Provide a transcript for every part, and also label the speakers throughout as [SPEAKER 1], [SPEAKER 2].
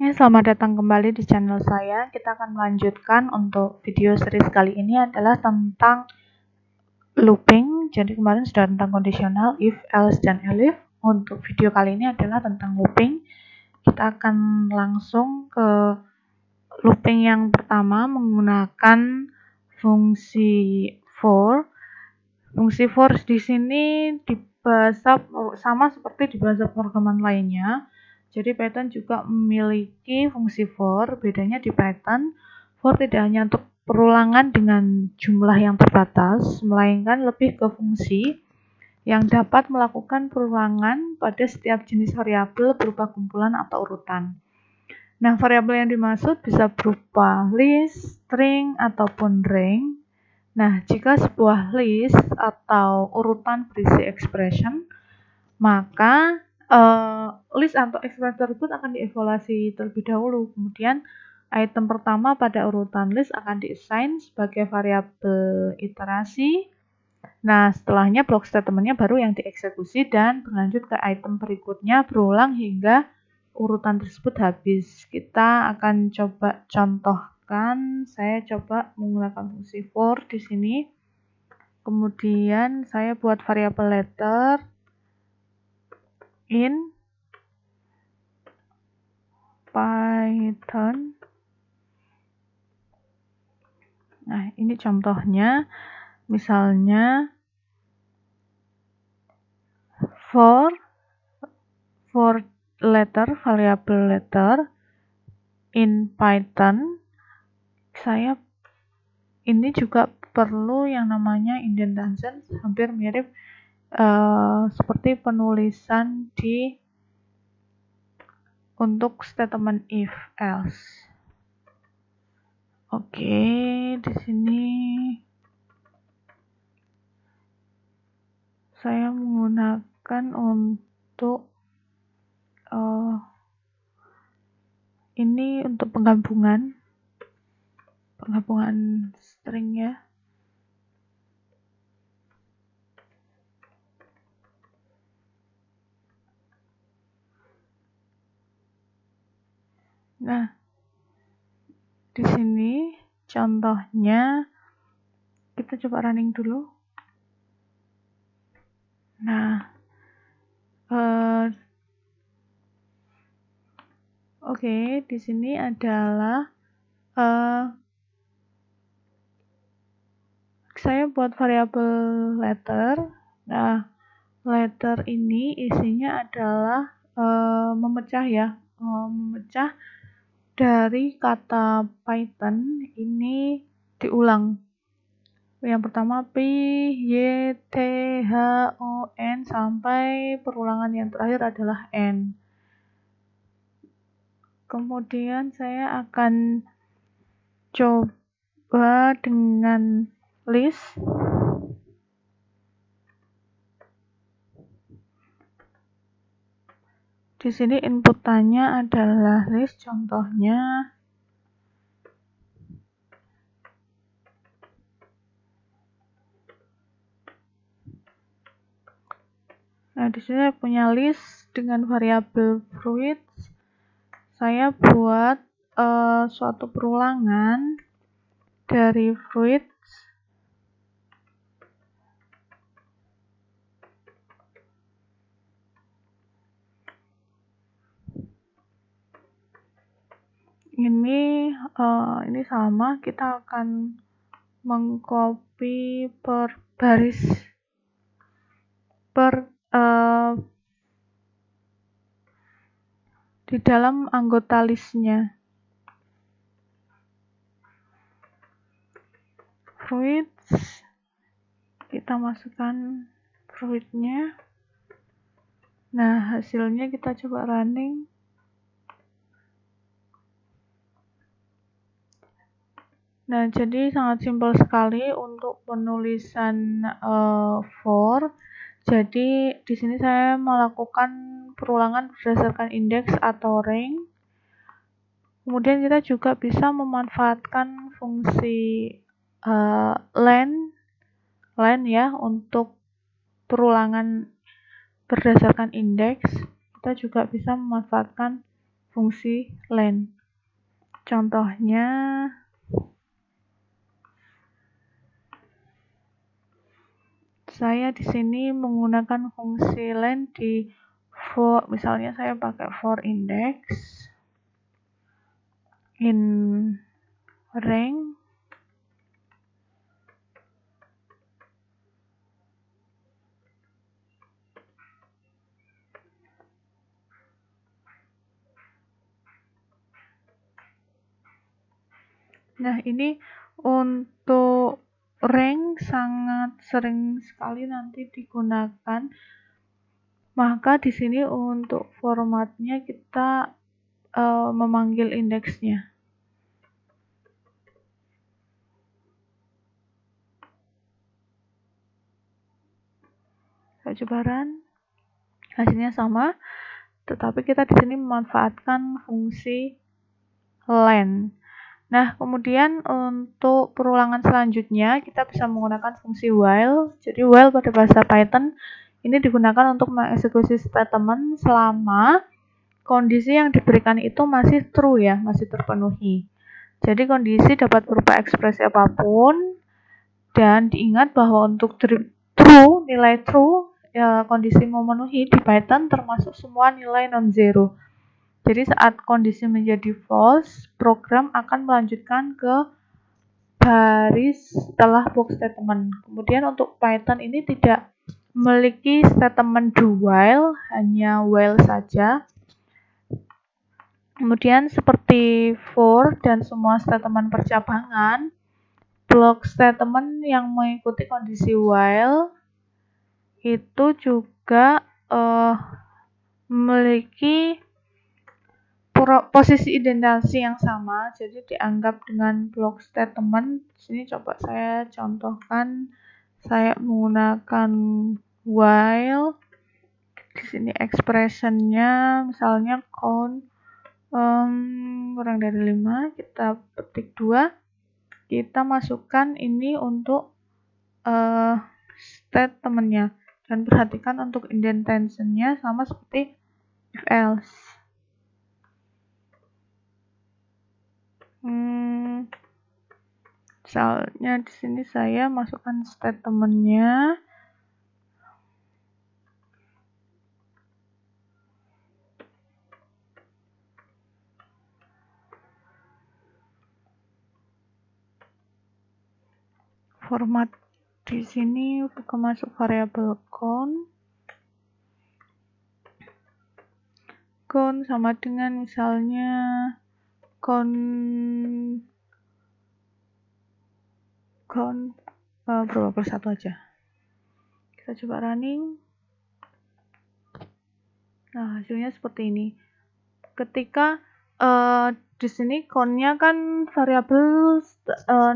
[SPEAKER 1] Selamat datang kembali di channel saya. Kita akan melanjutkan untuk video series kali ini adalah tentang looping. Jadi kemarin sudah tentang kondisional, if, else, dan elif. Untuk video kali ini adalah tentang looping. Kita akan langsung ke looping yang pertama menggunakan fungsi for. Fungsi for di sini di bahasa sama seperti di bahasa pemrograman lainnya. Jadi Python juga memiliki fungsi for. Bedanya di Python, for tidak hanya untuk perulangan dengan jumlah yang terbatas, melainkan lebih ke fungsi yang dapat melakukan perulangan pada setiap jenis variabel berupa kumpulan atau urutan. Nah, variabel yang dimaksud bisa berupa list, string, ataupun range. Nah, jika sebuah list atau urutan berisi expression, maka list atau expression tersebut akan dievaluasi terlebih dahulu. Kemudian, item pertama pada urutan list akan diassign sebagai variabel iterasi. Nah, setelahnya block statement-nya baru yang dieksekusi dan berlanjut ke item berikutnya berulang hingga urutan tersebut habis. Kita akan coba contohkan. Saya coba menggunakan fungsi for di sini. Kemudian saya buat variabel letter in Python. Nah, ini contohnya. Misalnya for letter, variabel letter in Python. Saya ini juga perlu yang namanya indentation, hampir mirip seperti penulisan untuk statement if else. Oke, di sini saya menggunakan untuk ini untuk penggabungan string ya. Nah, di sini contohnya kita coba running dulu. Nah, oke, di sini adalah saya buat variabel letter. Nah, letter ini isinya adalah memecah ya, memecah dari kata Python ini diulang. Yang pertama P, Y, T, H, O, N sampai perulangan yang terakhir adalah N. Kemudian saya akan coba dengan list. Di sini inputannya adalah list, contohnya nah, di sini saya punya list dengan variabel fruits. Saya buat suatu perulangan dari fruits ini sama, kita akan mengcopy per baris di dalam anggota listnya. Fruits, kita masukkan fruitnya. Nah, hasilnya kita coba running. Nah, jadi sangat simpel sekali untuk penulisan for. Jadi di sini saya melakukan perulangan berdasarkan indeks atau range. Kemudian kita juga bisa memanfaatkan fungsi len ya untuk perulangan berdasarkan indeks. Kita juga bisa memanfaatkan fungsi len. Contohnya saya di sini menggunakan fungsi len di for, misalnya saya pakai for index in rank Nah, ini untuk rank sangat sering sekali nanti digunakan. Maka di sini untuk formatnya kita memanggil indeksnya. Saya coba run. Hasilnya sama, tetapi kita di sini memanfaatkan fungsi len. Nah, kemudian untuk perulangan selanjutnya kita bisa menggunakan fungsi while. Jadi while pada bahasa Python ini digunakan untuk mengeksekusi statement selama kondisi yang diberikan itu masih true ya, masih terpenuhi. Jadi kondisi dapat berupa ekspresi apapun, dan diingat bahwa untuk true, nilai true, ya, kondisi memenuhi di Python termasuk semua nilai non-zero. Jadi saat kondisi menjadi false, program akan melanjutkan ke baris setelah box statement. Kemudian untuk Python ini tidak memiliki statement do while, hanya while saja. Kemudian seperti for dan semua statement percabangan, block statement yang mengikuti kondisi while itu juga memiliki posisi indentasi yang sama, jadi dianggap dengan block statement. Di sini coba saya contohkan, saya menggunakan while. Di sini expressionnya misalnya count kurang dari 5, kita petik 2, kita masukkan ini untuk statementnya, dan perhatikan untuk indentation-nya sama seperti if else. Misalnya di sini saya masukkan statementnya. Format di sini bukan masuk variabel count. Count sama dengan misalnya count berapa per satu aja. Kita coba running. Nah, hasilnya seperti ini. Ketika di sini count-nya kan variabel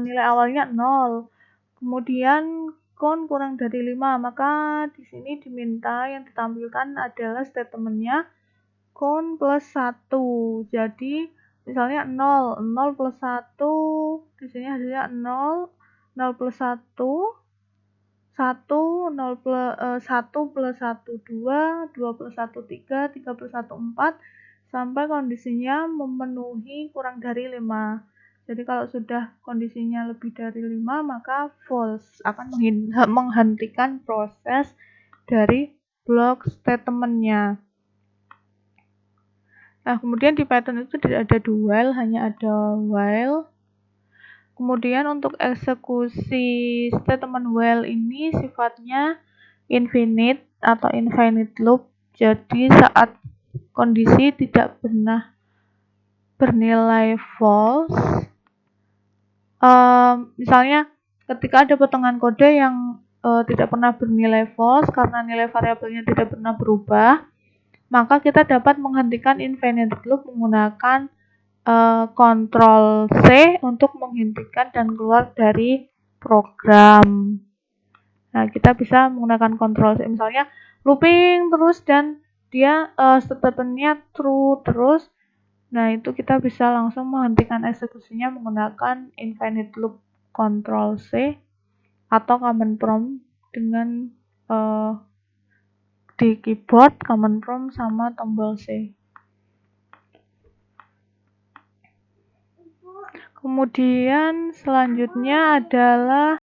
[SPEAKER 1] nilai awalnya 0. Kemudian count kurang dari 5, maka di sini diminta yang ditampilkan adalah statementnya count plus 1. Jadi misalnya 0 plus 1, di sini hasilnya 0 plus 1, 1 plus 1 2 plus 1 3 plus 1 4, sampai kondisinya memenuhi kurang dari 5. Jadi kalau sudah kondisinya lebih dari 5, maka false, akan menghentikan proses dari block statement-nya. Nah, kemudian di Python itu tidak ada do while, hanya ada while. Kemudian untuk eksekusi statement while ini sifatnya infinite atau infinite loop. Jadi saat kondisi tidak pernah bernilai false, misalnya ketika ada potongan kode yang tidak pernah bernilai false karena nilai variabelnya tidak pernah berubah, maka kita dapat menghentikan infinite loop menggunakan Ctrl C untuk menghentikan dan keluar dari program. Nah, kita bisa menggunakan Ctrl C, misalnya looping terus dan dia statementnya true terus. Nah, itu kita bisa langsung menghentikan eksekusinya menggunakan infinite loop Ctrl C atau command prompt dengan di keyboard command prompt sama tombol C. Kemudian selanjutnya adalah